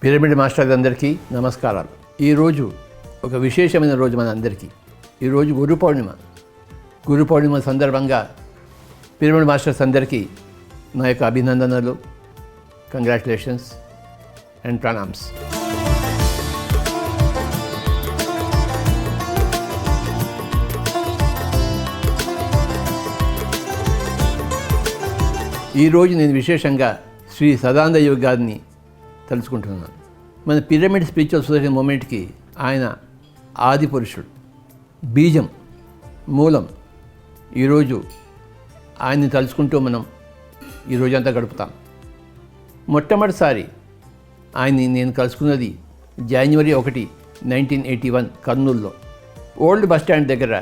Pyramid మాస్టర్లందరికీ నమస్కారాలు. ఈరోజు ఒక విశేషమైన రోజు మన అందరికీ. ఈరోజు గురు పౌర్ణిమ సందర్భంగా పిరమిడ్ మాస్టర్స్ అందరికీ నా యొక్క అభినందనలు, కంగ్రాచులేషన్స్ అండ్ ప్రణామ్స్. ఈరోజు నేను విశేషంగా శ్రీ సదానంద యోగి గారిని తలుచుకుంటున్నాను. మన పిరమిడ్ స్పిరిచువల్ సొసైటీ మూమెంట్కి ఆయన ఆది పురుషుడు, బీజం, మూలం. ఈరోజు ఆయన్ని తలుచుకుంటూ మనం ఈరోజంతా గడుపుతాం. మొట్టమొదటిసారి ఆయన్ని నేను కలుసుకున్నది జనవరి 1, 1981 కర్నూలులో ఓల్డ్ బస్ స్టాండ్ దగ్గర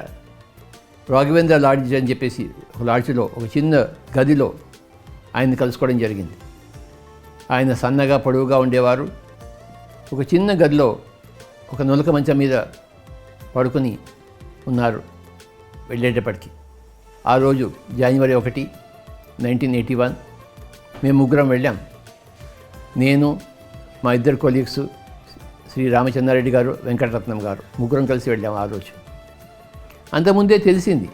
రాఘవేంద్ర లాడ్జ్ అని చెప్పేసి ఒక లాడ్జ్లో ఒక చిన్న గదిలో ఆయన్ని కలుసుకోవడం జరిగింది. ఆయన సన్నగా పొడవుగా ఉండేవారు. ఒక చిన్న గదిలో ఒక నులక మంచం మీద పడుకొని ఉన్నారు. వెళ్ళేటప్పటికి ఆ రోజు జనవరి 1, 1981 మేము ముగ్గురం వెళ్ళాం. నేను, మా ఇద్దరు కొలీగ్స్ శ్రీ రామచంద్రారెడ్డి గారు, వెంకటరత్నం గారు, ముగ్గురం కలిసి వెళ్ళాం ఆ రోజు. అంతకుముందే తెలిసింది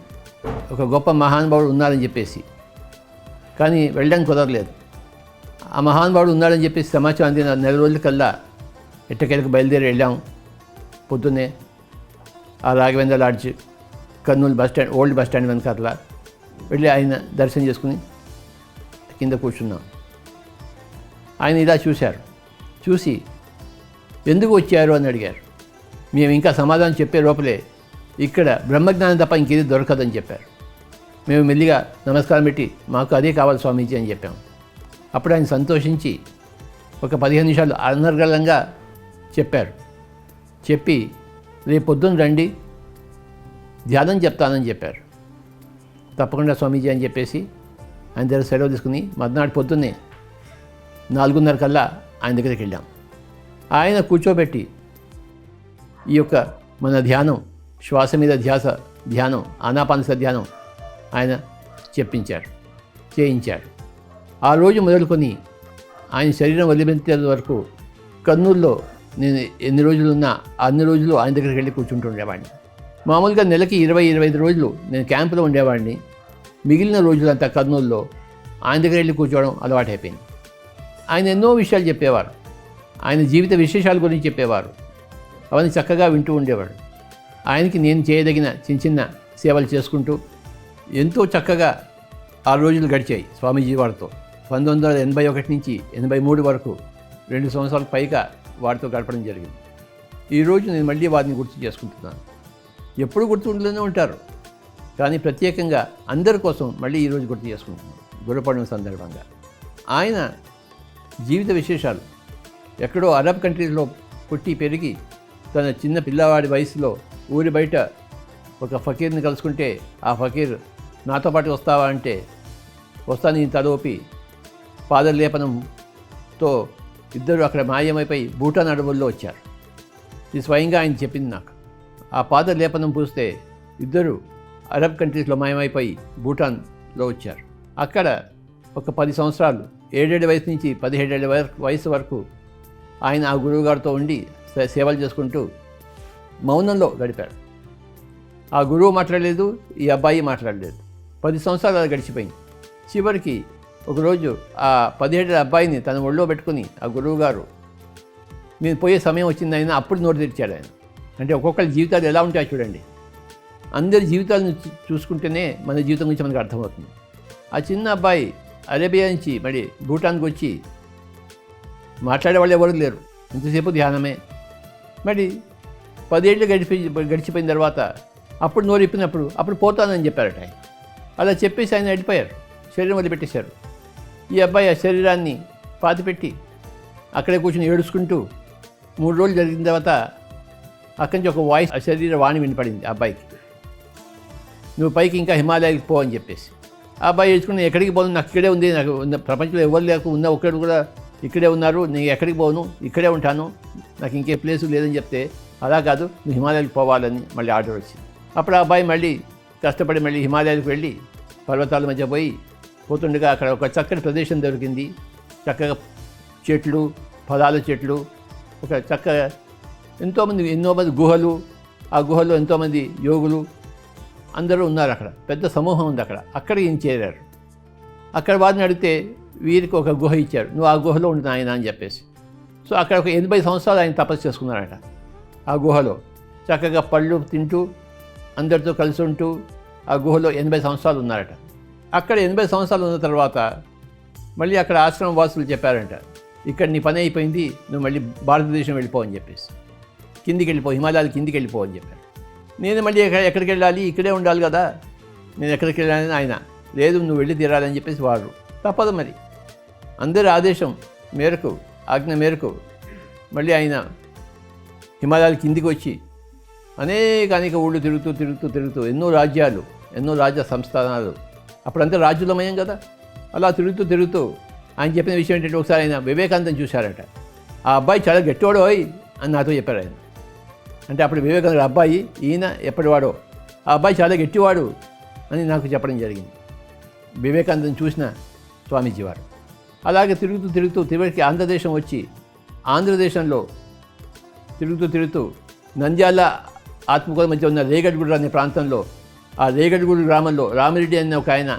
ఒక గొప్ప మహానుభావుడు ఉన్నారని చెప్పేసి, కానీ వెళ్ళడానికి కుదరలేదు. ఆ మహానుభావుడు ఉన్నాడని చెప్పేసి సమాచారం అందిన నెల రోజులకల్లా ఎట్టకేలకు బయలుదేరి వెళ్ళాం. పొద్దున్నే ఆ Raghavendra lodge Kurnool bus stand, old bus stand వెనకాల వెళ్ళి ఆయన దర్శనం చేసుకుని కింద కూర్చున్నాం. ఆయన ఇలా చూశారు. చూసి ఎందుకు వచ్చారు అని అడిగారు. మేము ఇంకా సమాధానం చెప్పే లోపలే ఇక్కడ బ్రహ్మజ్ఞానం తప్ప ఇంకేది దొరకదని చెప్పారు. మేము మెల్లిగా నమస్కారం పెట్టి మాకు అదే కావాలి స్వామీజీ అని చెప్పాము. అప్పుడు ఆయన సంతోషించి ఒక 15 నిమిషాలు అనర్గళంగా చెప్పారు. చెప్పి రేపు పొద్దున్న రండి, ధ్యానం చెప్తానని చెప్పారు. తప్పకుండా స్వామీజీ అని చెప్పేసి ఆయన దగ్గర సెలవు తీసుకుని మర్నాడు పొద్దున్నే 4:30 కల్లా ఆయన దగ్గరికి వెళ్ళాం. ఆయన కూర్చోబెట్టి ఈ యొక్క మన ధ్యానం, శ్వాస మీద ధ్యాస ధ్యానం, ఆనాపానస ధ్యానం ఆయన చేయించారు. ఆ రోజు మొదలుకొని ఆయన శరీరం వదిలిపెట్టేంత వరకు కర్నూలులో నేను ఎన్ని రోజులు ఉన్నా అన్ని రోజులు ఆయన దగ్గరికి వెళ్ళి కూర్చుంటుండేవాడిని. మామూలుగా నెలకి 20-25 రోజులు నేను క్యాంపులో ఉండేవాడిని. మిగిలిన రోజులంతా కర్నూలులో ఆయన దగ్గర వెళ్ళి కూర్చోవడం అలవాటైపోయింది. ఆయన ఎన్నో విషయాలు చెప్పేవారు. ఆయన జీవిత విశేషాల గురించి చెప్పేవారు. అవన్నీ చక్కగా వింటూ ఉండేవాడు. ఆయనకి నేను చేయదగిన చిన్న సేవలు చేసుకుంటూ ఎంతో చక్కగా ఆ రోజులు గడిచాయి స్వామీజీ వారితో. 1981 నుంచి 83 వరకు 2 సంవత్సరాల పైగా వారితో గడపడం జరిగింది. ఈరోజు నేను మళ్ళీ వారిని గుర్తు చేసుకుంటున్నాను. ఎప్పుడు గుర్తుంటూనే ఉంటారు, కానీ ప్రత్యేకంగా అందరి కోసం మళ్ళీ ఈరోజు గుర్తు చేసుకుంటున్నాను గురు పౌర్ణిమ సందర్భంగా. ఆయన జీవిత విశేషాలు, ఎక్కడో అరబ్ కంట్రీస్లో పుట్టి పెరిగి తన చిన్న పిల్లవాడి వయసులో ఊరి బయట ఒక ఫకీర్ని కలుసుకుంటే ఆ ఫకీర్ నాతో పాటు వస్తావా అంటే వస్తాను ఈ తలోపి పాదలేపనంతో ఇద్దరు అక్కడ మాయమైపోయి భూటాన్ అడవుల్లో వచ్చారు. ఇది స్వయంగా ఆయన చెప్పింది నాకు. ఆ పాదలేపనం పూస్తే ఇద్దరు అరబ్ కంట్రీస్లో మాయమైపోయి భూటాన్లో వచ్చారు. అక్కడ ఒక 10 సంవత్సరాలు, 7 వయసు నుంచి 17 వయసు వరకు ఆయన ఆ గురువుగారితో ఉండి సేవలు చేసుకుంటూ మౌనంలో గడిపారు. ఆ గురువు మాట్లాడలేదు, ఈ అబ్బాయి మాట్లాడలేదు. 10 సంవత్సరాలు అలా గడిచిపోయింది. చివరికి ఒకరోజు ఆ 17 అబ్బాయిని తన ఒళ్ళో పెట్టుకుని ఆ గురువుగారు నేను పోయే సమయం వచ్చింది ఆయన అప్పుడు నోరు తెరిచాడు ఆయన. అంటే ఒక్కొక్కరి జీవితాలు ఎలా ఉంటాయో చూడండి. అందరి జీవితాలను చూసుకుంటేనే మన జీవితం గురించి మనకు అర్థమవుతుంది. ఆ చిన్న అబ్బాయి అరేబియా నుంచి మరి భూటాన్కి వచ్చి మాట్లాడే వాళ్ళు ఎవరు లేరు, ఇంతసేపు ధ్యానమే. మరి 10 ఏళ్ళు గడిచిపోయిన తర్వాత అప్పుడు నోరు ఇప్పినప్పుడు అప్పుడు పోతానని చెప్పారట ఆయన. అలా చెప్పేసి ఆయన వెళ్ళిపోయారు, శరీరం వదిలిపెట్టేశారు. ఈ అబ్బాయి ఆ శరీరాన్ని పాతిపెట్టి అక్కడే కూర్చొని ఏడుచుకుంటూ 3 రోజులు జరిగిన తర్వాత అక్కడి నుంచి ఒక వాయిస్, ఆ శరీర వాణి వినపడింది ఆ అబ్బాయికి. నువ్వు పైకి ఇంకా హిమాలయాకి పో అని చెప్పేసి. ఆ అబ్బాయి ఏడ్చుకుని ఎక్కడికి పోను, నాకు ఇక్కడే ఉంది, నాకు ప్రపంచంలో ఎవరు లేక ఉన్న ఒక్కడు కూడా ఇక్కడే ఉన్నారు, నేను ఎక్కడికి పోను, ఇక్కడే ఉంటాను, నాకు ఇంకే ప్లేసు లేదని చెప్తే అలా కాదు నువ్వు హిమాలయాకి పోవాలని మళ్ళీ ఆర్డర్ వచ్చింది. అప్పుడు ఆ అబ్బాయి మళ్ళీ కష్టపడి మళ్ళీ హిమాలయాలకు వెళ్ళి పర్వతాల మధ్య పోతుండగా అక్కడ ఒక చక్కటి ప్రదేశం దొరికింది. చక్కగా చెట్లు, ఫలాల చెట్లు, ఒక చక్కగా ఎన్నో మంది గుహలు, ఆ గుహల్లో ఎంతోమంది యోగులు అందరూ ఉన్నారు. అక్కడ పెద్ద సమూహం ఉంది. అక్కడ ఈయన చేరారు. అక్కడ వారిని అడిగితే వీరికి ఒక గుహ ఇచ్చారు. నువ్వు ఆ గుహలో ఉండు నాయన అని చెప్పేసి. సో అక్కడ ఒక 80 సంవత్సరాలు ఆయన తపస్సు చేసుకున్నారట. ఆ గుహలో చక్కగా పళ్ళు తింటూ అందరితో కలిసి ఉంటూ ఆ గుహలో 80 సంవత్సరాలు ఉన్నారట. అక్కడ 80 సంవత్సరాలు ఉన్న తర్వాత మళ్ళీ అక్కడ ఆశ్రమ వాసులు చెప్పారంట, ఇక్కడ నీ పని అయిపోయింది, నువ్వు మళ్ళీ భారతదేశం వెళ్ళిపో అని చెప్పేసి, కిందికి వెళ్ళిపో, హిమాలయాలు కిందికి వెళ్ళిపో అని చెప్పారు. నేను మళ్ళీ ఎక్కడికి వెళ్ళాలి, ఇక్కడే ఉండాలి కదా, నేను ఎక్కడికి వెళ్ళాలని ఆయన, లేదు నువ్వు వెళ్ళి తీరాలని చెప్పేసి వాడు. తప్పదు మరి, అందరి ఆదేశం మేరకు, ఆజ్ఞ మేరకు మళ్ళీ ఆయన హిమాలయాల కిందికి వచ్చి అనేక ఊళ్ళు తిరుగుతూ ఎన్నో రాజ్యాలు, ఎన్నో రాజ్య సంస్థానాలు, అప్పుడంతా రాజ్యులమయం కదా, అలా తిరుగుతూ ఆయన చెప్పిన విషయం ఏంటంటే, ఒకసారి ఆయన వివేకానందం చూశారట. ఆ అబ్బాయి చాలా గట్టివాడోయ్ అని నాతో చెప్పారు ఆయన. అంటే అప్పుడు వివేకానంద అబ్బాయి, ఈయన ఎప్పటివాడో, ఆ అబ్బాయి చాలా గట్టివాడు అని నాకు చెప్పడం జరిగింది. వివేకానందం చూసిన స్వామీజీ వారు. అలాగే తిరుగుతూ చివరికి ఆంధ్రదేశం వచ్చి, ఆంధ్రదేశంలో తిరుగుతూ నంద్యాల ఆత్మకూరు మధ్య ఉన్న రేగడిగూడు అనే ప్రాంతంలో, ఆ రేగడిగూడు గ్రామంలో రామిరెడ్డి అనే ఒక ఆయన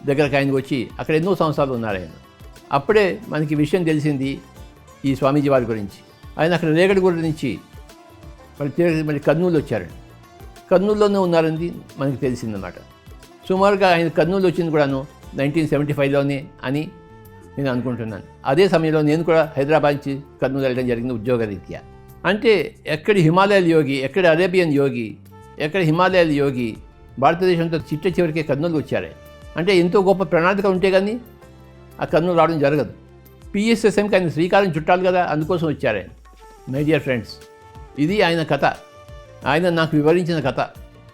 దగ్గరకు ఆయనకు వచ్చి అక్కడ ఎన్నో సంవత్సరాలు ఉన్నారు ఆయన. అప్పుడే మనకి విషయం తెలిసింది ఈ స్వామీజీ వారి గురించి. ఆయన అక్కడ రేగడిగూడు నుంచి మళ్ళీ కర్నూలు వచ్చారండి. కర్నూలులోనే ఉన్నారని మనకి తెలిసిందన్నమాట. సుమారుగా ఆయన కర్నూలు వచ్చింది కూడాను 1975లోనే అని నేను అనుకుంటున్నాను. అదే సమయంలో నేను కూడా హైదరాబాద్ నుంచి కర్నూలు వెళ్ళడం జరిగింది ఉద్యోగరీత్యా. అంటే ఎక్కడి హిమాలయాల యోగి, ఎక్కడ అరేబియన్ యోగి, ఎక్కడ హిమాలయాల యోగి భారతదేశంతో చివరికే కర్నూలు వచ్చారే. అంటే ఎంతో గొప్ప ప్రణాళిక ఉంటే కానీ ఆ కర్నూలు రావడం జరగదు. PSSMకి ఆయన శ్రీకారం చుట్టాలి కదా, అందుకోసం వచ్చారే. మై డియర్ ఫ్రెండ్స్, ఇది ఆయన కథ, ఆయన నాకు వివరించిన కథ,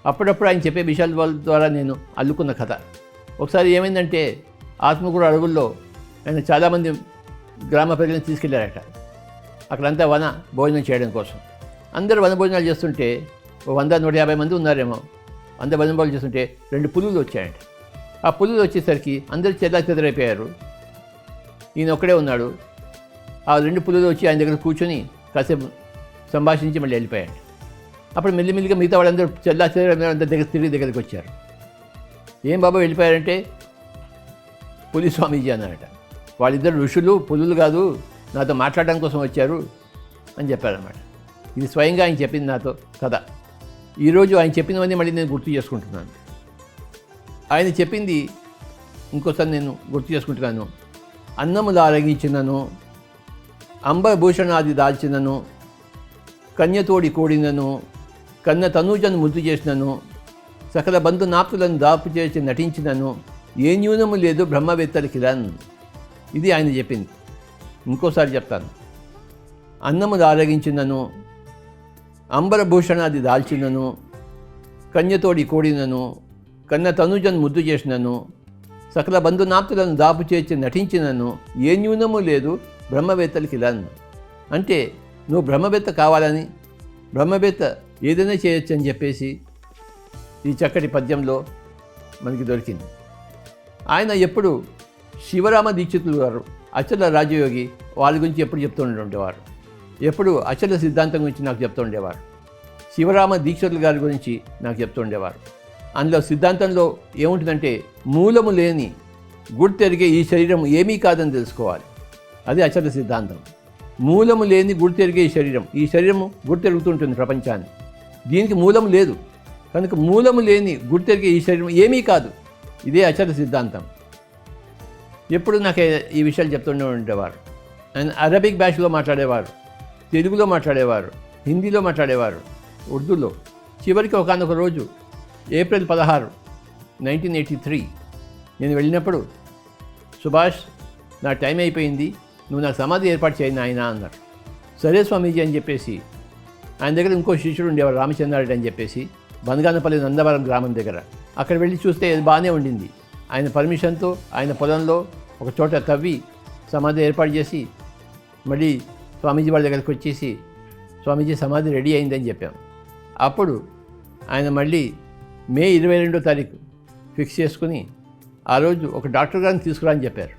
అప్పుడప్పుడు ఆయన చెప్పే విషయాల ద్వారా నేను అల్లుకున్న కథ. ఒకసారి ఏమైందంటే, ఆత్మకూరు అడవుల్లో ఆయన చాలామంది గ్రామ ప్రజలను తీసుకెళ్లారట. అక్కడంతా వన భోజనం చేయడం కోసం. అందరూ వన భోజనాలు చేస్తుంటే 100-150 మంది ఉన్నారేమో. వన భోజనాలు చేస్తుంటే 2 పులులు వచ్చాయంట. ఆ పులులు వచ్చేసరికి అందరూ చెదరైపోయారు. ఈయన ఒక్కడే ఉన్నాడు. ఆ 2 పులులు వచ్చి ఆయన దగ్గర కూర్చొని కాసేపు సంభాషించి మళ్ళీ వెళ్ళిపోయాడు. అప్పుడు మెల్లిమెల్లిగా మిగతా వాళ్ళందరూ అందరి దగ్గరికి వచ్చారు. ఏం బాబా వెళ్ళిపోయారంటే, పులి స్వామీజీ అన్నారట. వాళ్ళిద్దరు ఋషులు, పులులు కాదు, నాతో మాట్లాడడం కోసం వచ్చారు అని చెప్పారన్నమాట. ఇది స్వయంగా ఆయన చెప్పింది నాతో కథ. ఈరోజు ఆయన చెప్పినవన్నీ మళ్ళీ నేను గుర్తు చేసుకుంటున్నాను. ఆయన చెప్పింది ఇంకోసారి నేను గుర్తు చేసుకుంటున్నాను. అన్నములు ఆరగించినను, అంబభూషణాది దాల్చినను, కన్యతోడి కోడినను, కన్న తనూజను ముద్దు చేసినను, సకల బంధు నాప్తులను దాపు చేసి నటించినను, ఏ న్యూనము లేదు బ్రహ్మవేత్తలకిరన్. ఇది ఆయన చెప్పింది. ఇంకోసారి చెప్తాను. అన్నములు ఆరగించినను, అంబరభూషణాది దాల్చినను, కన్యతోడి కోడినను, కన్న తనుజను ముద్దు చేసినను, సకల బంధునాప్తులను దాపు చేసి నటించినను, ఏ న్యూనము లేదు బ్రహ్మవేత్తలకిరన్. అంటే నువ్వు బ్రహ్మవేత్త కావాలని, బ్రహ్మవేత్త ఏదైనా చేయొచ్చు అని చెప్పేసి ఈ చక్కటి పద్యంలో మనకి దొరికింది. ఆయన ఎప్పుడు శివరామ దీక్షితులు గారు, అచల రాజయోగి, వాళ్ళ గురించి ఎప్పుడు చెప్తూ ఉండేవారు. ఎప్పుడు అచల సిద్ధాంతం గురించి నాకు చెప్తూ ఉండేవారు. శివరామ దీక్షితుల గారి గురించి నాకు చెప్తూ ఉండేవారు. అందులో సిద్ధాంతంలో ఏముంటుందంటే, మూలము లేని గుర్తెరిగే ఈ శరీరం ఏమీ కాదని తెలుసుకోవాలి. అది అచల సిద్ధాంతం. మూలము లేని గుర్తెరిగే ఈ శరీరము గుర్తెరుగుతుంటుంది ప్రపంచాన్ని. దీనికి మూలం లేదు కనుక మూలము లేని గుర్తెరిగే ఈ శరీరం ఏమీ కాదు. ఇదే అచల సిద్ధాంతం. ఎప్పుడు నాకు ఈ విషయాలు చెప్తూనే ఉండేవారు. ఆయన అరబిక్ భాషలో మాట్లాడేవారు, తెలుగులో మాట్లాడేవారు, హిందీలో మాట్లాడేవారు, ఉర్దూలో. చివరికి ఒకానొక రోజు ఏప్రిల్ 16, 1983 నేను వెళ్ళినప్పుడు, సుభాష్ నా టైం అయిపోయింది, నువ్వు నాకు సమాధి ఏర్పాటు చేయను ఆయన అన్నారు. సరే స్వామీజీ అని చెప్పేసి, ఆయన దగ్గర ఇంకో శిష్యుడు ఉండేవారు రామచంద్రారెడ్డి అని చెప్పేసి, బనగానపల్లి నందవరం గ్రామం దగ్గర. అక్కడ వెళ్ళి చూస్తే అది బాగానే ఉండింది. ఆయన పర్మిషన్తో ఆయన పొలంలో ఒక చోట తవ్వి సమాధి ఏర్పాటు చేసి మళ్ళీ స్వామీజీ వాళ్ళ దగ్గరికి వచ్చేసి, స్వామీజీ సమాధి రెడీ అయిందని చెప్పాం. అప్పుడు ఆయన మళ్ళీ మే 22వ తారీఖు ఫిక్స్ చేసుకుని ఆ రోజు ఒక డాక్టర్ గారిని తీసుకురా అని చెప్పారు.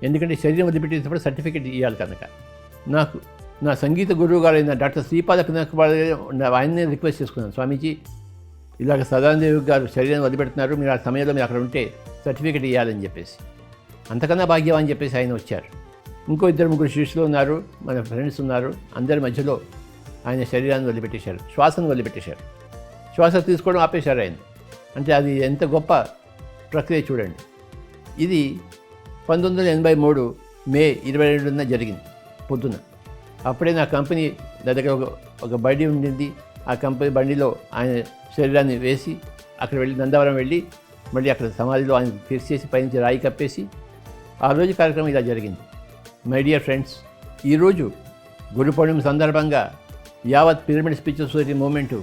ఎందుకంటే శరీరం వదిలిపెట్టేటప్పుడు సర్టిఫికేట్ ఇవ్వాలి కనుక. నాకు నా సంగీత గురువు గారైన డాక్టర్ శ్రీపాద ఆయన్నే రిక్వెస్ట్ చేసుకున్నాను, స్వామీజీ ఇలాగ సదానందదేవి గారు శరీరం వదిలిపెడుతున్నారు, మీరు ఆ సమయంలో మీరు అక్కడ ఉంటే సర్టిఫికేట్ ఇవ్వాలని చెప్పేసి. అంతకన్నా భాగ్యం అని చెప్పేసి ఆయన వచ్చారు. ఇంకో 2-3 శిష్యులు ఉన్నారు, మన ఫ్రెండ్స్ ఉన్నారు. అందరి మధ్యలో ఆయన శరీరాన్ని వదిలిపెట్టేశారు, శ్వాసను వదిలిపెట్టేశారు. శ్వాస తీసుకోవడం ఆపేశారు ఆయన. అంటే అది ఎంత గొప్ప ప్రక్రియ చూడండి. ఇది 1983 మే 22న జరిగింది పొద్దున. అప్పుడే నా కంపెనీ దగ్గర ఒక బండి ఉండింది. ఆ కంపెనీ బండిలో ఆయన శరీరాన్ని వేసి అక్కడ వెళ్ళి నందవరం వెళ్ళి మళ్ళీ అక్కడ సమాధిలో ఆయన ఫిక్స్ చేసి పైనుంచి రాయి కప్పేసి ఆ రోజు కార్యక్రమం ఇలా జరిగింది. మై డియర్ ఫ్రెండ్స్, ఈరోజు గురు పౌర్ణమి సందర్భంగా యావత్ పిరమిడ్ స్పిరిచువల్ సొసైటీ మూవ్మెంట్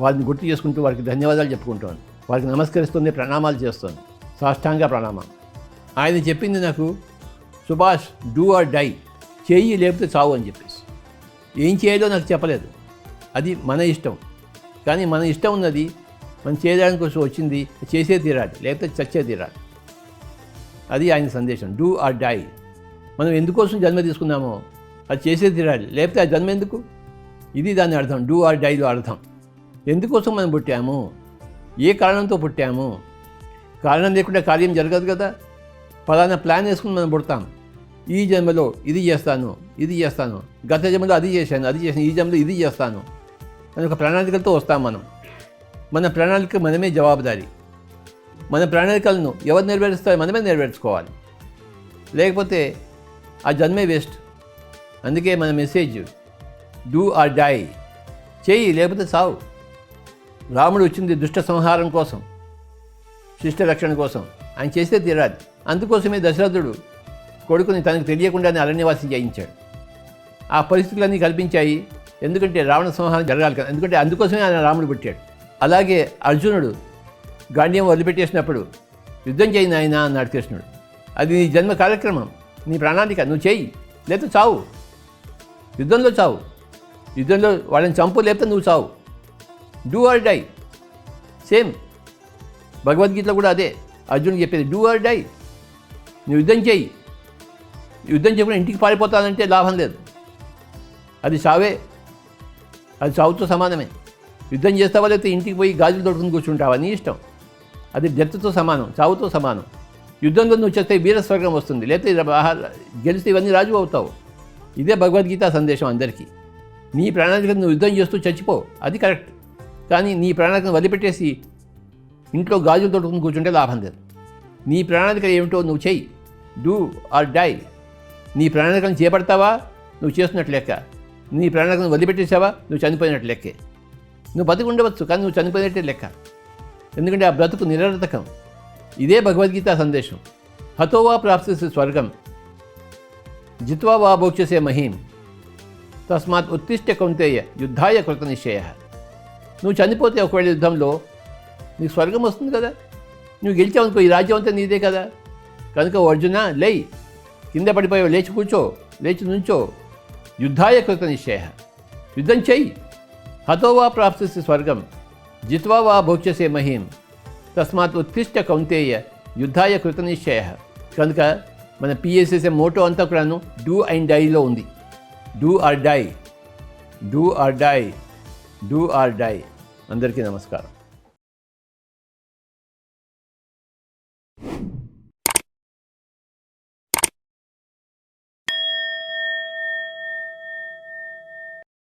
వారిని గుర్తు చేసుకుంటూ వారికి ధన్యవాదాలు చెప్పుకుంటాను, వారికి నమస్కరిస్తుంది, ప్రణామాలు చేస్తాను, సాష్టాంగ ప్రణామం. ఆయన చెప్పింది నాకు, సుభాష్ డూ ఆర్ డై, చేయి లేకపోతే చావు అని చెప్పేసి. ఏం చేయాలో నాకు చెప్పలేదు, అది మన ఇష్టం. కానీ మన ఇష్టం ఉన్నది మనం చేయడానికి కోసం వచ్చింది చేసే తీరాలి, లేకపోతే చచ్చే తీరాలి. అది ఆయన సందేశం, డూ ఆర్ డై. మనం ఎందుకోసం జన్మ తీసుకున్నామో అది చేసే తీరాలి, లేకపోతే ఆ జన్మ ఎందుకు? ఇది దాని అర్థం, డూ ఆర్ డైలో అర్థం. ఎందుకోసం మనం పుట్టాము, ఏ కారణంతో పుట్టాము? కారణం లేకుండా కార్యం జరగదు కదా. ఫలానా ప్లాన్ వేసుకుని మనం పుడతాం. ఈ జన్మలో ఇది చేస్తాను, ఇది చేస్తాను, గత జన్మలో అది చేశాను, ఈ జన్మలో ఇది చేస్తాను అని ఒక ప్రణాళికలతో వస్తాం మనం. మన ప్రణాళిక మనమే జవాబుదారీ. మన ప్రణాళికలను ఎవరు నెరవేరుస్తారో మనమే నెరవేర్చుకోవాలి, లేకపోతే ఆ జన్మే వేస్ట్. అందుకే మన మెసేజ్ డూ ఆర్ డై, చేయి లేకపోతే సావు. రాముడు వచ్చింది దుష్ట సంహారం కోసం, శిష్ట రక్షణ కోసం. ఆయన చేస్తే తీరాలి. అందుకోసమే దశరథుడు కొడుకుని తనకు తెలియకుండానే అరణ్యవాసం చేయించాడు. ఆ పరిస్థితులన్నీ కల్పించాయి, ఎందుకంటే రావణ సంహారం జరగాలి కదా. ఎందుకంటే అందుకోసమే ఆయన రాముడు పుట్టాడు. అలాగే అర్జునుడు గాంధీయం వదిలిపెట్టేసినప్పుడు యుద్ధం చేయి నాయనా అన్నాడు కృష్ణుడు. అది నీ జన్మ కార్యక్రమం, నీ ప్రణాళిక, నువ్వు చేయి లేకపోతే చావు. యుద్ధంలో చావు, యుద్ధంలో వాళ్ళని చంపు లేకపోతే నువ్వు చావు. Do or die. సేమ్ భగవద్గీతలో కూడా అదే అర్జునుడు చెప్పేది, డూ ఆర్ డై. నువ్వు యుద్ధం చేయి. యుద్ధం చెప్పిన ఇంటికి పారిపోతానంటే లాభం లేదు, అది చావే, అది చావుతో సమానమే. యుద్ధం చేస్తావా లేకపోతే ఇంటికి పోయి గాజులు దొడుకుని కూర్చుంటావా, నీ ఇష్టం. అది డెత్తో సమానం, చావుతో సమానం. యుద్ధంలో నువ్వు చేస్తే వీరస్వర్గం వస్తుంది, లేకపోతే గెలిస్తే ఇవన్నీ రాజు అవుతావు. ఇదే భగవద్గీత సందేశం అందరికీ. నీ ప్రణాళికను నువ్వు యుద్ధం చేస్తూ చచ్చిపో, అది కరెక్ట్. కానీ నీ ప్రణాళికను వదిలిపెట్టేసి ఇంట్లో గాజులు తొడుకుని కూర్చుంటే లాభం లేదు. నీ ప్రణాళిక ఏమిటో నువ్వు చెయ్యి, డూ ఆర్ డై. నీ ప్రణాళికను చేపడతావా, నువ్వు చేస్తున్నట్లు లెక్క. నీ ప్రణాళికను వదిలిపెట్టేసావా, నువ్వు చనిపోయినట్లు లెక్కే. నువ్వు బతికి ఉండవచ్చు, కానీ నువ్వు చనిపోయినట్టే లెక్క. ఎందుకంటే ఆ బ్రతుకు నిరర్థకం. ఇదే భగవద్గీత సందేశం. హతోవా ప్రాప్స్యసి స్వర్గం జిత్వా వా భోక్ష్యసే మహీం తస్మాత్ ఉత్తిష్ఠ కౌంతేయ యుద్ధాయ కృత నిశ్చయ. నువ్వు చనిపోతే ఒకవేళ యుద్ధంలో నీకు స్వర్గం వస్తుంది కదా. నువ్వు గెలిచావనుకో, ఈ రాజ్యం అంతా నీదే కదా. కనుక అర్జున లేయి, కింద పడిపోయావు, లేచి కూర్చో, లేచి నుంచో. యుద్ధాయ కృత నిశ్చయ, యుద్ధం చెయ్యి. హతోవా ప్రాప్స్యసి స్వర్గం జిత్వా వా భోక్ష్యసే మహీం తస్మాత్ ఉత్తిష్ఠ కౌంతేయ యుద్ధాయ కృత నిశ్చయ. కనుక మన పిఎస్ఎస్ఏ మోటో అంతా కూడాను డూ అండ్ డైలో ఉంది. Do or die, do or die, do or die. అందరికీ నమస్కారం.